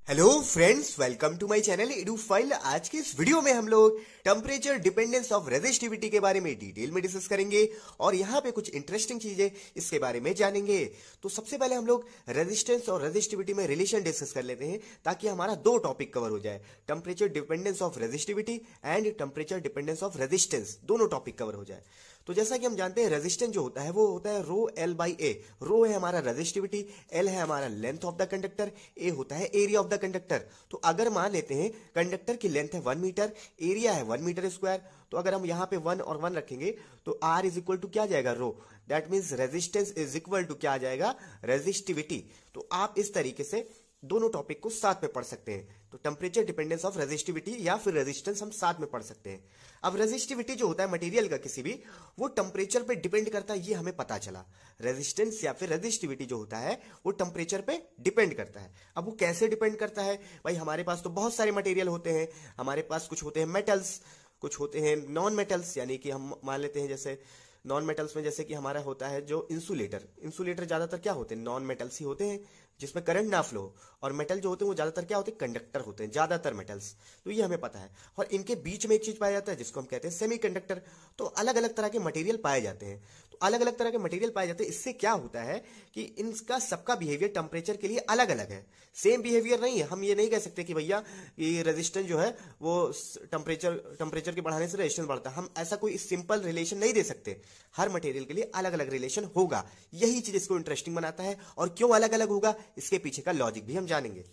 Hello friends, welcome to my channel Edufile. आज के इस वीडियो में हम लोग टेम्परेचर डिपेंडेंस ऑफ रेजिस्टिविटी के बारे में डिटेल में डिस्कस करेंगे और यहाँ पे कुछ इंटरेस्टिंग चीजें इसके बारे में जानेंगे। तो सबसे पहले हम लोग रेजिस्टेंस और रेजिस्टिविटी में रिलेशन डिस्कस कर लेते हैं ताकि हमारा दो टॉपिक कवर हो जाए, temperature dependence of resistivity and temperature dependence of resistance, दोनों टॉपिक कवर हो जाए। तो जैसा कि हम जानते हैं रेजिस्टेंस जो होता है वो होता है रो एल बाई ए। रो है हमारा रेजिस्टिविटी, एल है हमारा लेंथ ऑफ द कंडक्टर, ए होता है एरिया ऑफ द कंडक्टर। तो अगर मान लेते हैं कंडक्टर की लेंथ है 1 मीटर, एरिया है 1 मीटर स्क्वायर, तो अगर हम यहाँ पे 1 और 1 रखेंगे तो R इज इक्वल टू क्या आ जाएगा, rho. That means resistance is equal to क्या आ जाएगा, रेजिस्टिविटी। तो आप इस तरीके से दोनों टॉपिक को साथ में पढ़ सकते हैं। तो टेम्परेचर डिपेंडेंस ऑफ रेजिस्टिविटी या फिर रेजिस्टेंस हम साथ में पढ़ सकते हैं। अब रेजिस्टिविटी जो होता है मटेरियल का किसी भी, वो टेम्परेचर पे डिपेंड करता है, ये हमें पता चला। रेजिस्टेंस या फिर रेजिस्टिविटी जो होता है वो टेम्परेचर पे डिपेंड करता है। अब वो कैसे डिपेंड करता है भाई, हमारे पास तो बहुत सारे मटेरियल होते हैं। हमारे पास कुछ होते हैं मेटल्स, कुछ होते हैं नॉन मेटल्स, यानी कि हम मान लेते हैं जैसे नॉन मेटल्स में जैसे कि हमारा होता है जो इंसुलेटर ज्यादातर क्या होते हैं, नॉन मेटल्स ही होते हैं जिसमें करंट ना फ्लो हो। और मेटल जो होते हैं वो ज्यादातर क्या होते हैं, कंडक्टर होते हैं, ज्यादातर मेटल्स। तो ये हमें पता है। और इनके बीच में एक चीज पाया जाता है जिसको हम कहते हैं सेमीकंडक्टर। तो अलग अलग तरह के मटेरियल पाए जाते हैं। तो अलग अलग तरह के मटेरियल पाए जाते हैं, इससे क्या होता है कि इनका सबका बिहेवियर टेम्परेचर के लिए अलग अलग है, सेम बिहेवियर नहीं है। हम ये नहीं कह सकते कि भैया ये रेजिस्टेंस जो है वो टेम्परेचर के बढ़ाने से रेजिस्टेंस बढ़ता है। हम ऐसा कोई सिंपल रिलेशन नहीं दे सकते। हर मटेरियल के लिए अलग अलग रिलेशन होगा। यही चीज इसको इंटरेस्टिंग बनाता है। और क्यों अलग अलग होगा, इसके पीछे का लॉजिक भी हम जानेंगे।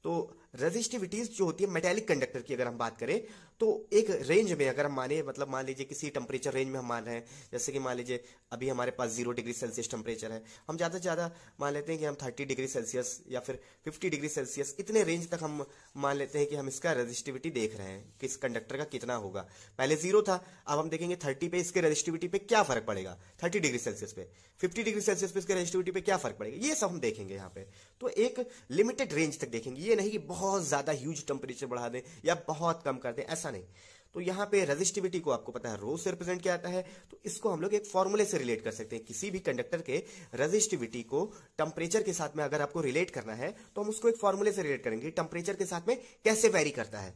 तो रेजिस्टिविटीज जो होती है मेटेलिक कंडक्टर की अगर हम बात करें तो एक रेंज में अगर हम माने, मतलब मान लीजिए किसी टेम्परेचर रेंज में हम मान रहे हैं, जैसे कि मान लीजिए अभी हमारे पास 0 डिग्री सेल्सियस टेम्परेचर है, हम ज्यादा से ज्यादा मान लेते हैं कि हम 30 डिग्री सेल्सियस या फिर 50 डिग्री सेल्सियस, इतने रेंज तक हम मान लेते हैं कि हम इसका रेजिस्टिविटी देख रहे हैं कि इस कंडक्टर का कितना होगा। पहले 0 था, अब हम देखेंगे 30 पे इसके रेजिस्टिविटी पे क्या फर्क पड़ेगा, 30 डिग्री सेल्सियस पे, 50 डिग्री सेल्सियस पे इसके रेजिस्टिविटी पे क्या फर्क पड़ेगा, ये सब हम देखेंगे यहाँ पे। तो एक लिमिटेड रेंज तक देखेंगे, ये नहीं कि बहुत ज्यादा ह्यूज टेम्परेचर बढ़ा दें या बहुत कम कर दें, ऐसा नहीं। तो यहाँ पे रेजिस्टिविटी को आपको पता है रो से रिप्रेजेंट किया जाता है। तो इसको हम लोग एक फॉर्मूले से रिलेट कर सकते हैं। किसी भी कंडक्टर के रेजिस्टिविटी को टेम्परेचर के साथ में अगर आपको रिलेट करना है तो हम उसको एक फॉर्मूले से रिलेट करेंगे, टेम्परेचर के साथ में कैसे वेरी करता है।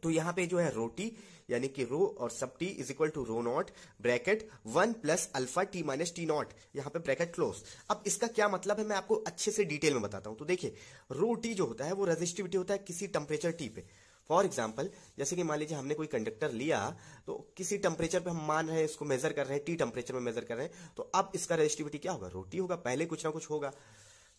तो यहाँ पे जो है रो टी, यानी कि रो और sub T is equal to rho naught bracket 1 plus alpha T minus T naught, यहाँ पे ब्रैकेट क्लोज। अब इसका क्या मतलब है मैं आपको अच्छे से डिटेल में बताता हूं। तो देखिए रो टी जो होता है वो रेजिस्टिविटी होता है किसी टेम्परेचर टी पे। फॉर एग्जाम्पल जैसे कि मान लीजिए हमने कोई कंडक्टर लिया, तो किसी टेम्परेचर पे हम मान रहे हैं, इसको मेजर कर रहे हैं, टी टेम्परेचर में मेजर कर रहे हैं, तो अब इसका रेजिस्टिविटी क्या होगा, रो टी होगा, पहले कुछ ना कुछ होगा।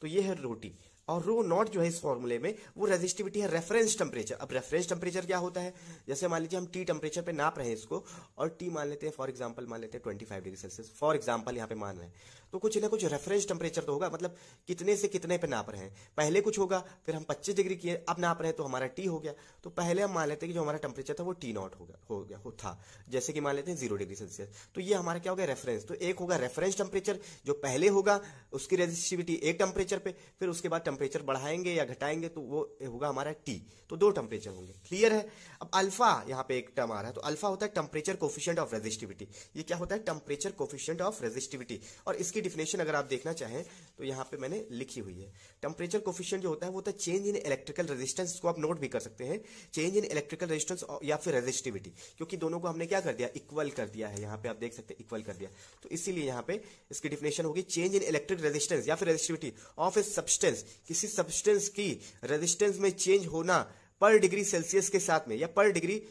तो ये है रो टी। और रो नॉट जो है इस फॉर्मूले में वो रेजिस्टिविटी है रेफरेंस टेम्परेचर। अब रेफरेंस टेम्परेचर क्या होता है, जैसे मान लीजिए हम टी टेम्परेचर पे नाप रहे हैं इसको, और टी मान लेते हैं फॉर एग्जांपल मान लेते हैं 25 डिग्री सेल्सियस, फॉर एग्जांपल यहाँ पे मान रहे हैं, तो कुछ ना कुछ रेफरेंस टेम्परेचर तो होगा, मतलब कितने से कितने पे नाप रहे हैं। पहले कुछ होगा, फिर हम 25 डिग्री किए, अब नाप रहे हैं तो हमारा टी हो गया। तो पहले हम मान लेते हैं कि जो हमारा टेम्परेचर था वो टी नॉट हो गया था, जैसे कि मान लेते हैं 0 डिग्री सेल्सियस। तो ये हमारा क्या हो गया, रेफरेंस। तो एक होगा रेफरेंस टेम्परेचर, जो पहले होगा उसकी रेजिस्टिविटी एक टेम्परेचर पे, फिर उसके बाद टेम्परेचर बढ़ाएंगे या घटाएंगे तो वो होगा हमारा टी। तो दो टेम्परेचर होंगे, क्लियर है। अब अल्फा यहाँ पे एक टर्म आ रहा है, तो अल्फा होता है टेम्परेचर कोफिशिएंट ऑफ रेजिस्टिविटी। ये क्या होता है, टेम्परेचर कोफिशिएंट ऑफ रेजिस्टिविटी। और इसकी डिफिनेशन अगर आप देखना चाहें तो यहाँ पे मैंने लिखी हुई है। टेम्परेचर कोफिशिएंट जो होता है वो होता है चेंज इन इलेक्ट्रिकल रेजिस्टेंस, इसको आप नोट भी कर सकते हैं, चेंज इन इलेक्ट्रिकल रेजिस्टेंस या फिर रेजिस्टिविटी, क्योंकि दोनों को हमने क्या कर दिया, इक्वल कर दिया है। यहाँ पे आप देख सकते हैं इक्वल कर दिया, तो इसीलिए यहाँ पे इसकी डिफिनेशन होगी चेंज इन इलेक्ट्रिक रेजिस्टेंस या फिर रेजिस्टिविटी ऑफ ए सब्सटेंस, किसी सब्सटेंस की रेजिस्टेंस में चेंज होना पर डिग्री सेल्सियस के साथ में, या पर डिग्री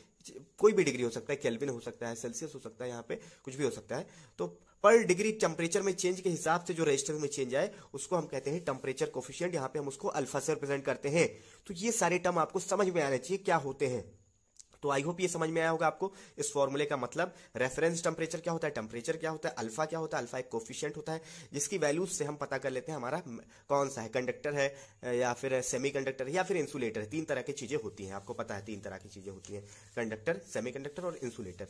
कोई भी डिग्री हो सकता है, केल्विन हो सकता है, सेल्सियस हो सकता है, यहाँ पे कुछ भी हो सकता है। तो पर डिग्री टेम्परेचर में चेंज के हिसाब से जो रेजिस्टेंस में चेंज आए उसको हम कहते हैं टेम्परेचर कोफिशिएंट। यहाँ पे हम उसको अल्फा से रिप्रेजेंट करते हैं। तो ये सारे टर्म आपको समझ में आने चाहिए क्या होते हैं। तो आई होप ये समझ में आया होगा आपको इस फॉर्मूले का मतलब। रेफरेंस टेम्परेचर क्या होता है, टेम्परेचर क्या होता है, अल्फा क्या होता है, अल्फा एक कोफिशिएंट होता है जिसकी वैल्यूज से हम पता कर लेते हैं हमारा कौन सा है, कंडक्टर है या फिर सेमीकंडक्टर या फिर इंसुलेटर है। 3 तरह की चीजें होती हैं, आपको पता है 3 तरह की चीजें होती हैं, कंडक्टर, सेमीकंडक्टर और इंसुलेटर।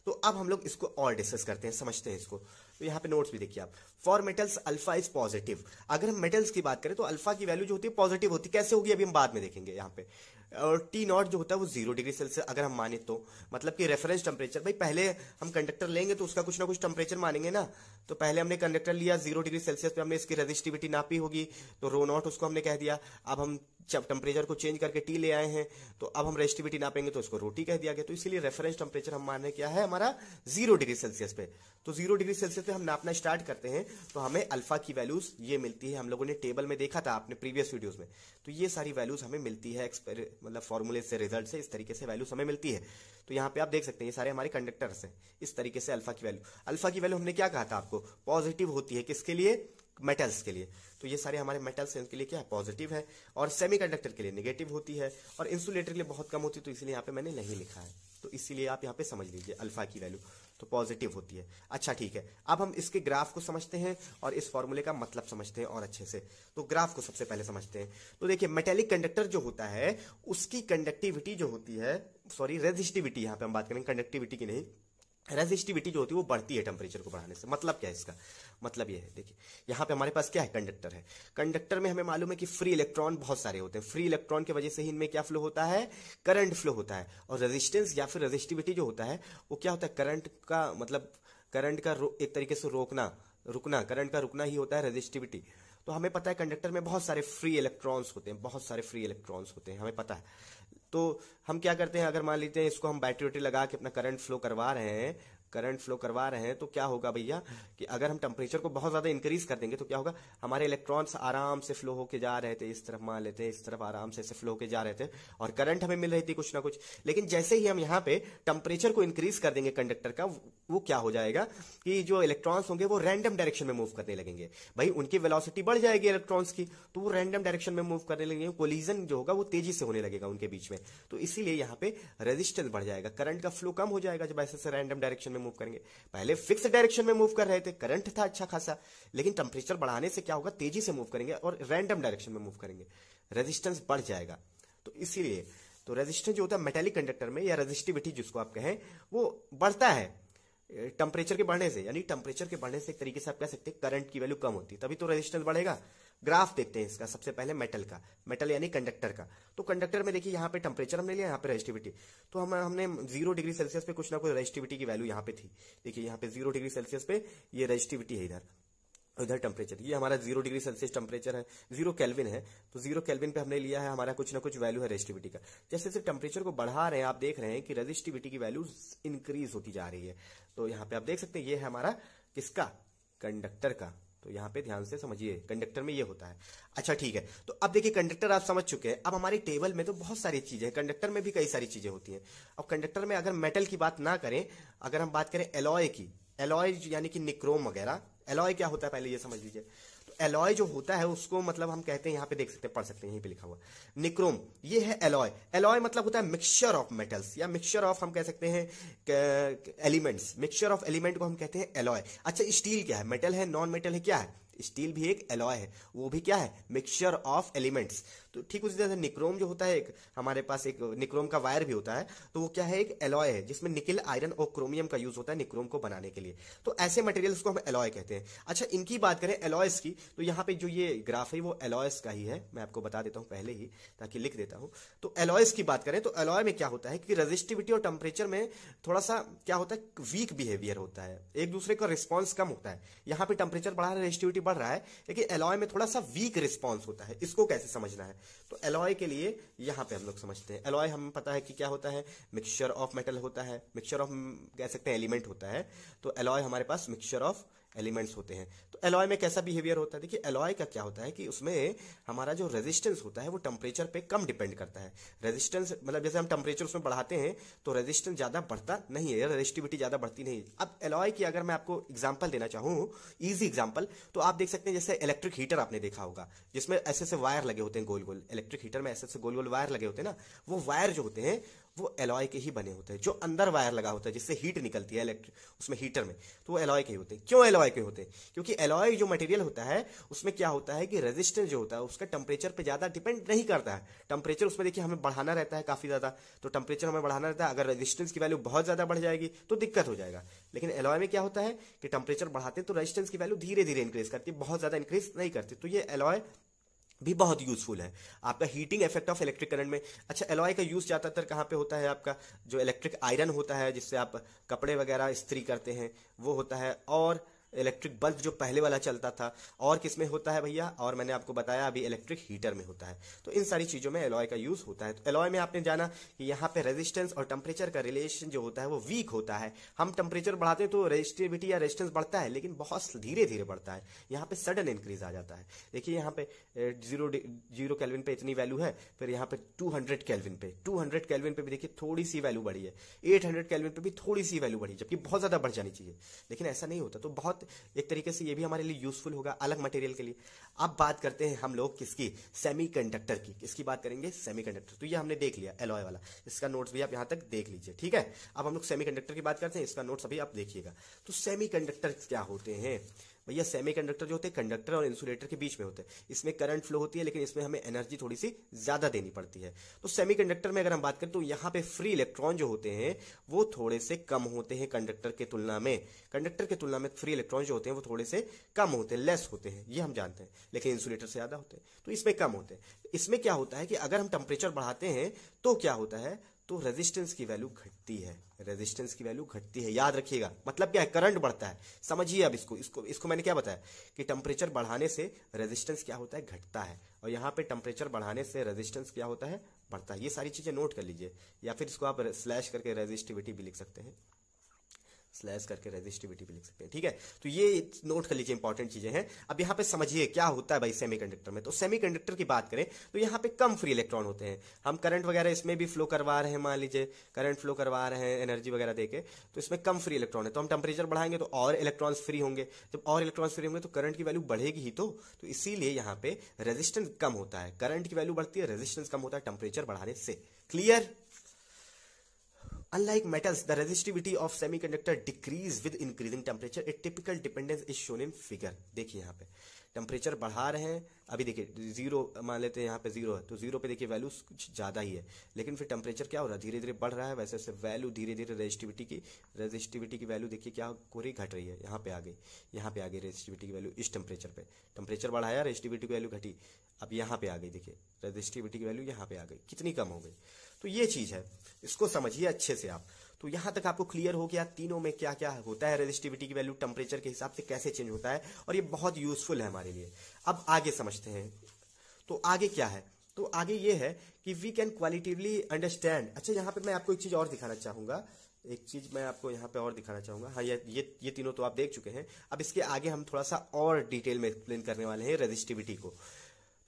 तो अब हम लोग इसको और डिस्कस करते हैं, समझते हैं इसको। तो यहाँ पे नोट्स भी देखिए आप, for metals alpha is positive. अगर हम मेटल्स की बात करें तो अल्फा की वैल्यू जो होती है पॉजिटिव होती है, कैसे होगी अभी हम बाद में देखेंगे। यहाँ पे और टी नॉट जो होता है वो 0 डिग्री सेल्सियस अगर हम माने तो, मतलब कि रेफरेंस टेम्परेचर। भाई पहले हम कंडक्टर लेंगे तो उसका कुछ ना कुछ टेम्परेचर मानेंगे ना। तो पहले हमने कंडक्टर लिया 0 डिग्री सेल्सियस पे, हमने इसकी रेजिस्टिविटी नापी होगी, तो रो नॉट उसको हमने कह दिया। अब हम जब टेम्परेचर को चेंज करके टी ले आए हैं, तो अब हम रेजिस्टिविटी नापेंगे तो इसको रोटी कह दिया गया। तो इसीलिए रेफरेंस टेम्परेचर हम मान रहे क्या है हमारा 0 डिग्री सेल्सियस पे। तो 0 डिग्री सेल्सियस पे हम नापना स्टार्ट करते हैं, तो हमें अल्फा की वैल्यूज ये मिलती है। हम लोगों ने टेबल में देखा था आपने प्रीवियस वीडियोस में, तो ये सारी वैल्यूज हमें मिलती है मतलब फॉर्मूले से, रिजल्ट से, इस तरीके से वैल्यूज हमें मिलती है। तो यहाँ पे आप देख सकते हैं ये सारे हमारे कंडक्टर्स हैं। इस तरीके से अल्फा की वैल्यू, अल्फा की वैल्यू हमने क्या कहा था आपको, पॉजिटिव होती है। किसके लिए, मेटल्स के लिए। तो ये सारे हमारे मेटल्स हैं, उनके लिए क्या है, पॉजिटिव है। और सेमीकंडक्टर के लिए नेगेटिव होती है, और इंसुलेटर के लिए बहुत कम होती है, तो इसलिए यहाँ पे मैंने नहीं लिखा है। तो इसीलिए आप यहाँ पे समझ लीजिए अल्फा की वैल्यू तो पॉजिटिव होती है। अच्छा ठीक है, अब हम इसके ग्राफ को समझते हैं और इस फॉर्मूले का मतलब समझते हैं और अच्छे से। तो ग्राफ को सबसे पहले समझते हैं। तो देखिए मेटेलिक कंडक्टर जो होता है उसकी कंडक्टिविटी जो होती है, सॉरी रेजिस्टिविटी, यहाँ पे हम बात करेंगे कंडक्टिविटी की नहीं, रेजिस्टिविटी जो होती है वो बढ़ती है टेम्परेचर को बढ़ाने से। मतलब क्या है इसका, मतलब ये है, देखिए यहाँ पे हमारे पास क्या है, कंडक्टर है। कंडक्टर में हमें मालूम है कि फ्री इलेक्ट्रॉन बहुत सारे होते हैं। फ्री इलेक्ट्रॉन की वजह से ही इनमें क्या फ्लो होता है, करंट फ्लो होता है। और रेजिस्टेंस या फिर रेजिस्टिविटी जो होता है वो क्या होता है, करंट का मतलब करंट का एक तरीके से रुकना, करंट का रुकना ही होता है रेजिस्टिविटी। तो हमें पता है कंडक्टर में बहुत सारे फ्री इलेक्ट्रॉन्स होते हैं, बहुत सारे फ्री इलेक्ट्रॉन्स होते हैं, हमें पता है। तो हम क्या करते हैं, अगर मान लेते हैं इसको हम बैटरी वैटरी लगा के अपना करंट फ्लो करवा रहे हैं, तो क्या होगा भैया कि अगर हम टेम्परेचर को बहुत ज्यादा इंक्रीज कर देंगे तो क्या होगा, हमारे इलेक्ट्रॉन्स आराम से फ्लो होके जा रहे थे, इस तरफ मान लेते हैं, इस तरफ आराम से फ्लो होके जा रहे थे और करंट हमें मिल रही थी कुछ ना कुछ। लेकिन जैसे ही हम यहाँ पे टेम्परेचर को इंक्रीज कर देंगे कंडक्टर का, वो क्या हो जाएगा कि जो इलेक्ट्रॉन्स होंगे वो रैंडम डायरेक्शन में मूव करने लगेंगे। भाई उनकी वेलोसिटी बढ़ जाएगी इलेक्ट्रॉन्स की, तो वो रैंडम डायरेक्शन में मूव करने लगेंगे, कोलिजन जो होगा वो तेजी से होने लगेगा उनके बीच में। तो इसीलिए यहाँ पे रेजिस्टेंस बढ़ जाएगा, करंट का फ्लो कम हो जाएगा जब ऐसे रैंडम डायरेक्शन में मूव करेंगे। पहले फिक्स डायरेक्शन में मूव कर रहे थे, करंट था अच्छा खासा, लेकिन टेम्परेचर बढ़ाने से क्या होगा, तेजी से मूव करेंगे और रैंडम डायरेक्शन में मूव करेंगे, रेजिस्टेंस बढ़ जाएगा। तो इसीलिए तो रेजिस्टेंस जो होता है मेटेलिक कंडक्टर में, या रेजिस्टिविटी जिसको आप कहें, वो बढ़ता है टेम्परेचर के बढ़ने से। यानी टेम्परेचर के बढ़ने से एक तरीके से आप कह सकते हैं करंट की वैल्यू कम होती है, तभी तो रेजिस्टेंस बढ़ेगा। ग्राफ देखते हैं इसका सबसे पहले मेटल का, मेटल यानी कंडक्टर का। तो कंडक्टर में देखिए यहाँ पे टेम्परेचर हमने लिया, यहाँ पे रेजिस्टिविटी। तो हमने 0 डिग्री सेल्सियस पे कुछ ना कुछ रेजिस्टिविटी की वैल्यू यहाँ पे थी। देखिए यहाँ पे 0 डिग्री सेल्सियस पे ये रेजिस्टिविटी है, इधर टेम्परेचर, ये हमारा 0 डिग्री सेल्सियस टेम्परेचर है, 0 केल्विन है। तो 0 केल्विन पे हमने लिया है हमारा कुछ ना कुछ वैल्यू है रेजिस्टिविटी का। जैसे जैसे टेम्परेचर को बढ़ा रहे हैं आप देख रहे हैं कि रेजिस्टिविटी की वैल्यू इंक्रीज होती जा रही है। तो यहाँ पे आप देख सकते हैं ये है हमारा किसका, कंडक्टर का। तो यहाँ पे ध्यान से समझिए कंडक्टर में ये होता है। अच्छा ठीक है, तो अब देखिए कंडक्टर आप समझ चुके हैं। अब हमारी टेबल में तो बहुत सारी चीजें हैं, कंडक्टर में भी कई सारी चीजें होती हैं। अब कंडक्टर में अगर मेटल की बात ना करें, अगर हम बात करें एलॉय की, एलॉय यानी कि निक्रोम वगैरह। एलॉय क्या होता है पहले ये समझ लीजिए। तो एलॉय जो होता है उसको मतलब हम कहते हैं, यहाँ पे देख सकते हैं, पढ़ सकते हैं, यहीं पे लिखा हुआ निक्रोम, ये है एलॉय। एलॉय मतलब होता है मिक्सचर ऑफ मेटल्स, या मिक्सचर ऑफ हम कह सकते हैं एलिमेंट्स। मिक्सचर ऑफ एलिमेंट को हम कहते हैं एलॉय। अच्छा स्टील क्या है, मेटल है, नॉन मेटल है, क्या है, स्टील भी एक एलॉय है, वो भी क्या है, मिक्सचर ऑफ एलिमेंट्स। तो ठीक उसी तरह से निक्रोम जो होता है, एक हमारे पास एक निक्रोम का वायर भी होता है, तो वो क्या है, एक एलॉय है जिसमें निकल, आयरन और क्रोमियम का यूज होता है निक्रोम को बनाने के लिए। तो ऐसे मटेरियल्स को हम एलॉय कहते हैं। अच्छा इनकी बात करें एलॉयस की, तो यहाँ पे जो ये ग्राफ है वो एलॉयस का ही है, मैं आपको बता देता हूँ पहले ही ताकि लिख देता हूँ। तो एलॉयस की बात करें तो एलॉय में क्या होता है कि रेजिस्टिविटी और टेम्परेचर में थोड़ा सा क्या होता है, वीक बिहेवियर होता है, एक दूसरे का रिस्पॉन्स कम होता है। यहाँ पे टेम्परेचर बढ़ा रहा है, रेजिस्टिविटी बढ़ रहा है, लेकिन एलॉय में थोड़ा सा वीक रिस्पॉन्स होता है। इसको कैसे समझना है, तो एलॉय के लिए यहां पे हम लोग समझते हैं। एलॉय हमें पता है कि क्या होता है, मिक्सचर ऑफ मेटल होता है, मिक्सचर ऑफ कह सकते हैं एलिमेंट होता है। तो एलॉय हमारे पास मिक्सचर ऑफ एलिमेंट्स होते हैं। तो एलॉय में कैसा बिहेवियर होता है, देखिए एलॉय का क्या होता है कि उसमें हमारा जो रेजिस्टेंस होता है वो टेम्परेचर पे कम डिपेंड करता है। रेजिस्टेंस मतलब जैसे हम टेम्परेचर उसमें बढ़ाते हैं तो रेजिस्टेंस ज्यादा बढ़ता नहीं है, रेजिस्टिविटी ज्यादा बढ़ती नहीं है। अब एलॉय की अगर मैं आपको एग्जांपल देना चाहूँ, इजी एग्जांपल, तो आप देख सकते हैं जैसे इलेक्ट्रिक हीटर आपने देखा होगा जिसमें ऐसे से वायर लगे होते हैं गोल गोल, इलेक्ट्रिक हीटर में ऐसे से गोल गोल वायर लगे होते हैं ना, वो वायर जो होते हैं वो एलॉय के ही बने होते हैं। जो अंदर वायर लगा होता है जिससे हीट निकलती है इलेक्ट्रिक उसमें हीटर में, तो वो एलॉय के ही होते हैं। क्यों एलॉय के होते हैं, क्योंकि एलॉय जो मटेरियल होता है उसमें क्या होता है कि रेजिस्टेंस जो होता है उसका टेम्परेचर पे ज्यादा डिपेंड नहीं करता है। टेम्परेचर उसमें देखिए हमें बढ़ाना रहता है काफी ज्यादा, तो टेम्परेचर हमें बढ़ाना रहता है। अगर रेजिस्टेंस की वैल्यू बहुत ज्यादा बढ़ जाएगी तो दिक्कत हो जाएगा। लेकिन एलॉय में क्या होता है कि टेम्परेचर बढ़ाते तो रेजिस्टेंस की वैल्यू धीरे धीरे इंक्रीज करती है, बहुत ज्यादा इंक्रीज नहीं करती। तो ये एलॉय भी बहुत यूजफुल है आपका heating effect of electric current में। अच्छा, एलॉय का यूज ज्यादातर कहाँ पे होता है, आपका जो इलेक्ट्रिक आयरन होता है जिससे आप कपड़े वगैरह इस्त्री करते हैं वो होता है, और इलेक्ट्रिक बल्ब जो पहले वाला चलता था, और किस में होता है भैया, और मैंने आपको बताया अभी इलेक्ट्रिक हीटर में होता है। तो इन सारी चीजों में एलॉय का यूज होता है। तो एलॉय में आपने जाना कि यहाँ पे रेजिस्टेंस और टेम्परेचर का रिलेशन जो होता है वो वीक होता है। हम टेम्परेचर बढ़ाते हैं तो रेजिस्टिविटी या रेजिस्टेंस बढ़ता है, लेकिन बहुत धीरे धीरे बढ़ता है, यहाँ पे सडन इंक्रीज आ जाता है। देखिए यहाँ पे 0 केल्विन पे इतनी वैल्यू है, फिर यहाँ पे 200 केल्विन पे भी देखिए थोड़ी सी वैल्यू बढ़ी है, 800 केल्विन पे भी थोड़ी सी वैल्यू बढ़ी, जबकि बहुत ज्यादा बढ़ जानी चाहिए, लेकिन ऐसा नहीं होता। तो बहुत एक तरीके से ये भी हमारे लिए यूजफुल होगा अलग मटेरियल के लिए। अब बात करते हैं हम लोग किसकी, सेमीकंडक्टर की। किसकी बात करेंगे, सेमीकंडक्टर। तो ये हमने देख लिया एलॉय वाला, इसका नोट्स भी आप यहां तक देख लीजिए, ठीक है। अब हम लोग सेमीकंडक्टर की बात करते हैं, इसका नोट्स अभी आप देखिएगा। तो सेमीकंडक्टर क्या होते हैं भैया, सेमीकंडक्टर जो होते हैं कंडक्टर और इंसुलेटर के बीच में होते हैं। इसमें करंट फ्लो होती है, लेकिन इसमें हमें एनर्जी थोड़ी सी ज्यादा देनी पड़ती है। तो सेमीकंडक्टर में अगर हम बात करें तो यहाँ पे फ्री इलेक्ट्रॉन जो होते हैं वो थोड़े से कम होते हैं कंडक्टर के तुलना में। कंडक्टर के तुलना में फ्री इलेक्ट्रॉन जो होते हैं वो थोड़े से कम होते हैं, लेस होते हैं, ये हम जानते हैं, लेकिन इंसुलेटर से ज्यादा होते हैं, तो इसमें कम होते हैं। इसमें क्या होता है कि अगर हम टेम्परेचर बढ़ाते हैं तो क्या होता है, तो रेजिस्टेंस की वैल्यू घटती है, रेजिस्टेंस की वैल्यू घटती है, याद रखिएगा। मतलब क्या है, करंट बढ़ता है। समझिए अब इसको मैंने क्या बताया कि टेम्परेचर बढ़ाने से रेजिस्टेंस क्या होता है, घटता है, और यहाँ पे टेम्परेचर बढ़ाने से रेजिस्टेंस क्या होता है, बढ़ता है। ये सारी चीजें नोट कर लीजिए, या फिर इसको आप स्लैश करके रेजिस्टिविटी भी लिख सकते हैं, स्लैश करके रेजिस्टिविटी भी लिख सकते हैं, ठीक है। तो ये नोट कर लीजिए, इंपॉर्टेंट चीजें हैं। अब यहाँ पे समझिए क्या होता है भाई सेमीकंडक्टर में। तो सेमीकंडक्टर की बात करें तो यहाँ पे कम फ्री इलेक्ट्रॉन होते हैं। हम करंट वगैरह इसमें भी फ्लो करवा रहे हैं, मान लीजिए करंट फ्लो करवा रहे हैं एनर्जी वगैरह देके, तो इसमें कम फ्री इलेक्ट्रॉन है। तो हम टेम्परेचर बढ़ाएंगे तो और इलेक्ट्रॉन्स फ्री होंगे, जब और इलेक्ट्रॉन्स फ्री होंगे तो करंट की वैल्यू बढ़ेगी ही। तो इसीलिए यहाँ पे रेजिस्टेंस कम होता है, करंट की वैल्यू बढ़ती है, रेजिस्टेंस कम होता है टेम्परेचर बढ़ाने से। Clear. Unlike metals, the resistivity of semiconductor decrease with increasing temperature. A typical dependence is shown in figure. देखिए यहाँ पे टेम्परेचर बढ़ा रहे हैं, अभी देखिए 0 मान लेते हैं, यहाँ पे 0 है, तो 0 पे देखिए वैल्यू कुछ ज्यादा ही है, लेकिन फिर टेम्परेचर क्या हो रहा है, धीरे धीरे बढ़ रहा है। वैसे वैसे वैल्यू धीरे धीरे रेजिस्टिविटी की वैल्यू देखिए क्या हो रही, घट रही है। यहाँ पे आ गई रेजिस्टिविटी की वैल्यू इस टेम्परेचर पे, टेम्परेचर बढ़ाया, रेजिस्टिविटी की वैल्यू घटी, अब यहाँ पे आ गई, देखिए रेजिस्टिविटी की वैल्यू यहाँ पे आ गई, कितनी कम हो गई। तो ये चीज है, इसको समझिए अच्छे से आप। तो यहां तक आपको क्लियर हो गया तीनों में क्या क्या होता है, रेजिस्टिविटी की वैल्यू टेम्परेचर के हिसाब से कैसे चेंज होता है, और ये बहुत यूजफुल है हमारे लिए। अब आगे समझते हैं, तो आगे क्या है, तो आगे ये है कि वी कैन क्वालिटेटिवली अंडरस्टैंड। अच्छा, यहाँ पे मैं आपको एक चीज और दिखाना चाहूंगा, एक चीज मैं आपको यहाँ पे और दिखाना चाहूंगा। हाँ, ये तीनों तो आप देख चुके हैं, अब इसके आगे हम थोड़ा सा और डिटेल में एक्सप्लेन करने वाले हैं रेजिस्टिविटी को।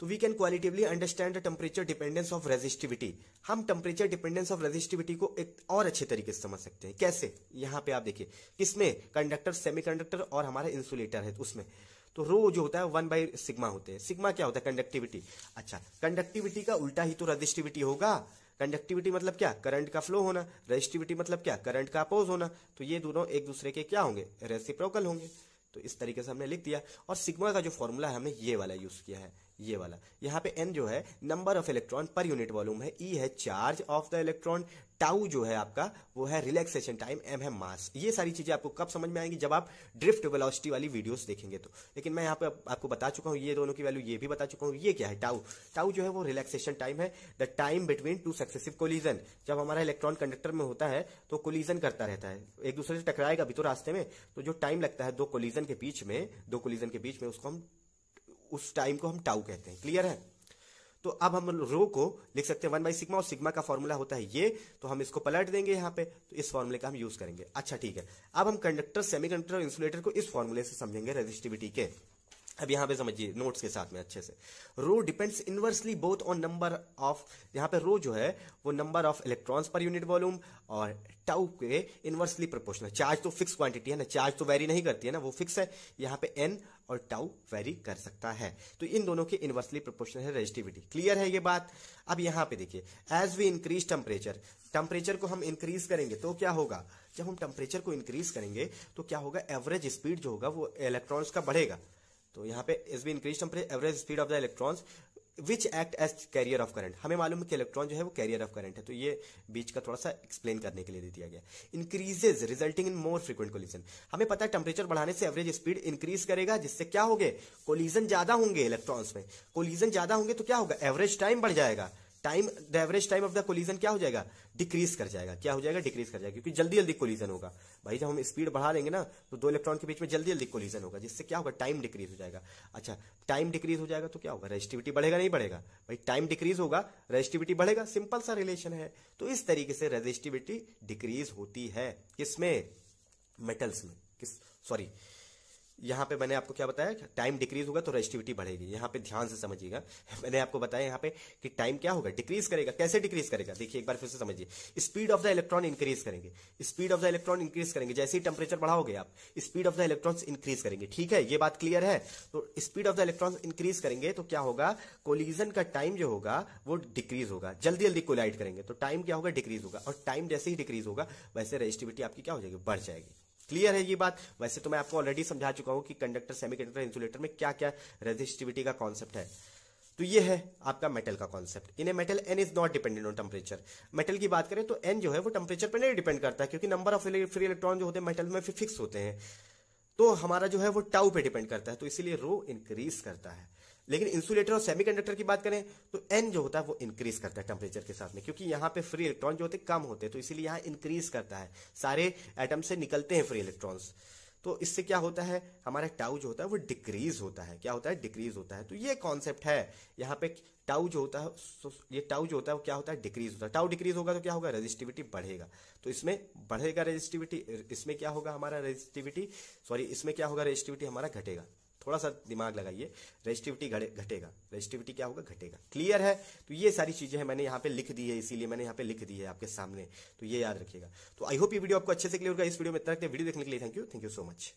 तो we can qualitatively understand the temperature dependence of resistivity. हम टेम्परेचर डिपेंडेंस ऑफ रेजिस्टिविटी को एक और अच्छे तरीके से समझ सकते हैं। कैसे, यहाँ पे आप देखिए, किसमें, कंडक्टर, सेमीकंडक्टर और हमारा इंसुलेटर है, तो उसमें तो रो जो होता है 1/सिग्मा होते हैं। सिग्मा क्या होता है, कंडक्टिविटी। अच्छा, कंडक्टिविटी का उल्टा ही तो रेजिस्टिविटी होगा। कंडक्टिविटी मतलब क्या, करंट का फ्लो होना, रेजिस्टिविटी मतलब क्या, करंट का अपोज होना। तो ये दोनों एक दूसरे के क्या होंगे, रेसिप्रोकल होंगे। तो इस तरीके से हमने लिख दिया, और सिग्मा का जो फॉर्मूला है हमने ये वाला यूज किया है, ये वाला। यहाँ पे n जो है नंबर ऑफ इलेक्ट्रॉन पर यूनिट वॉल्यूम है, E है charge of the electron, tau जो है आपका वो है रिलैक्सेशन टाइम, m है मास। ये सारी चीजें आपको कब समझ में आएंगी, जब आप ड्रिफ्ट वेलोसिटी वाली वीडियोस देखेंगे तो। लेकिन मैं यहाँ पे आपको बता चुका हूँ, ये दोनों की वैल्यू ये भी बता चुका हूँ। ये क्या है, टाउ। टाउ जो है वो रिलैक्सेशन टाइम है, the time between 2 successive collision. जब हमारा इलेक्ट्रॉन कंडक्टर में होता है तो कोलिजन करता रहता है, एक दूसरे से टकराएगा भी तो रास्ते में, तो जो टाइम लगता है दो कोलिजन के बीच में, उसको हम, उस टाइम को हम टाउ कहते हैं। क्लियर है। तो अब हम रो को लिख सकते हैं 1/सिग्मा, और सिग्मा का फॉर्मूला होता है ये, तो हम इसको पलट देंगे यहाँ पे, तो इस फॉर्मूले का हम यूज करेंगे। अच्छा ठीक है, अब हम कंडक्टर, सेमीकंडक्टर और इंसुलेटर को इस फॉर्मूले से समझेंगे रेजिस्टिविटी के। अब यहाँ पे समझिए नोट्स के साथ में अच्छे से, rho depends inversely both on number of, यहाँ पे रो जो है वो number of electrons per unit volume और टाउ के इनवर्सली प्रोपोर्शनल। चार्ज तो फिक्स क्वांटिटी है ना, चार्ज तो वेरी नहीं करती है ना, वो फिक्स है। यहाँ पे n और टाउ वेरी कर सकता है, तो इन दोनों के इनवर्सली प्रोपोर्शनल है रेजिस्टिविटी। क्लियर है ये बात। अब यहाँ पे देखिए, एज वी इंक्रीज टेम्परेचर को हम इंक्रीज करेंगे तो क्या होगा, जब हम टेम्परेचर को इंक्रीज करेंगे तो क्या होगा, एवरेज स्पीड जो होगा वो इलेक्ट्रॉन्स का बढ़ेगा। तो यहाँ पे as we increase temperature, average speed of the electrons which act as carrier of current. हमें मालूम है कि इलेक्ट्रॉन जो है वो कैरियर ऑफ करंट है, तो ये बीच का थोड़ा सा एक्सप्लेन करने के लिए दे दिया गया। Increases resulting in more frequent collision. हमें पता है टेम्परेचर बढ़ाने से एवरेज स्पीड इंक्रीज करेगा, जिससे क्या होंगे, कोलिजन ज्यादा होंगे इलेक्ट्रॉन्स में। कोलिजन ज्यादा होंगे तो क्या होगा, एवरेज टाइम बढ़ जाएगा। Time, the average time of the collision क्या हो जाएगा, डिक्रीज कर जाएगा। क्या हो जाएगा, डिक्रीज कर जाएगा, क्योंकि जल्दी जल्दी कोलिजन होगा। भाई जब हम स्पीड बढ़ा लेंगे ना, तो दो इलेक्ट्रॉन के बीच में जल्दी जल्दी कोलिजन होगा, जिससे क्या होगा, टाइम डिक्रीज हो जाएगा। अच्छा, टाइम डिक्रीज हो जाएगा तो क्या होगा, रेजिस्टिविटी बढ़ेगा नहीं बढ़ेगा। भाई टाइम डिक्रीज होगा, रेजिस्टिविटी बढ़ेगा, सिंपल सा रिलेशन है। तो इस तरीके से रेजिस्टिविटी डिक्रीज होती है, किसमें, मेटल्स में। सॉरी, यहां पे मैंने आपको क्या बताया, टाइम डिक्रीज होगा तो रेजिस्टिविटी बढ़ेगी। यहां पे ध्यान से समझिएगा, मैंने आपको बताया यहां पे कि टाइम क्या होगा, डिक्रीज करेगा। कैसे डिक्रीज करेगा, देखिए एक बार फिर से समझिए। Speed of the electron increase करेंगे, speed of the electron increase करेंगे। जैसे ही टेम्परेचर बढ़ाओगे आप, speed of the electrons increase करेंगे। ठीक है, ये बात क्लियर है। तो speed of the electrons increase करेंगे तो क्या होगा, कोलिजन का टाइम जो होगा वो डिक्रीज होगा। जल्दी जल्दी कोलाइड करेंगे तो टाइम क्या होगा, डिक्रीज होगा। और टाइम जैसे ही डिक्रीज होगा वैसे रेजिस्टिविटी आपकी क्या हो जाएगी, बढ़ जाएगी। क्लियर है ये बात। वैसे तो मैं आपको ऑलरेडी समझा चुका हूं कि कंडक्टर, सेमीकंडक्टर, इंसुलेटर में क्या क्या रेजिस्टिविटी का कॉन्सेप्ट है। तो ये है आपका मेटल का concept. In a metal N is not dependent on temperature. Metal की बात करें तो एन जो है वो टेम्परेचर पर नहीं डिपेंड करता है, क्योंकि नंबर ऑफ फ्री इलेक्ट्रॉन जो होते हैं मेटल में फिक्स होते हैं। तो हमारा जो है वो टाउ पे डिपेंड करता है, तो इसीलिए रो इंक्रीज करता है। लेकिन इंसुलेटर और सेमीकंडक्टर की बात करें तो एन जो होता है वो इंक्रीज करता है टेम्परेचर के साथ में, क्योंकि यहाँ पे फ्री इलेक्ट्रॉन जो होते हैं कम होते हैं, तो इसीलिए यहाँ इंक्रीज करता है। सारे एटम से निकलते हैं फ्री इलेक्ट्रॉन्स, तो इससे क्या होता है, हमारा टाउ जो होता है वो डिक्रीज होता है। क्या होता है, डिक्रीज होता है। तो ये कॉन्सेप्ट है यहाँ पे। टाउ जो होता है, ये टाउ जो होता है वो क्या होता है, डिक्रीज होता है। टाउ डिक्रीज होगा तो क्या होगा, रेजिस्टिविटी बढ़ेगा। तो इसमें बढ़ेगा रेजिस्टिविटी, इसमें क्या होगा हमारा रेजिस्टिविटी, सॉरी इसमें क्या होगा, रेजिस्टिविटी हमारा घटेगा। थोड़ा सा दिमाग लगाइए, रेजिस्टिविटी घटेगा, रेजिस्टिविटी क्या होगा, घटेगा। क्लियर है। तो ये सारी चीजें हैं, मैंने यहाँ पे लिख दी है, इसीलिए मैंने यहाँ पे लिख दी है आपके सामने, तो ये याद रखिएगा। तो आई होप ये वीडियो आपको अच्छे से क्लियर होगा। इस वीडियो में इतना, वीडियो देखने के लिए थैंक यू सो मच।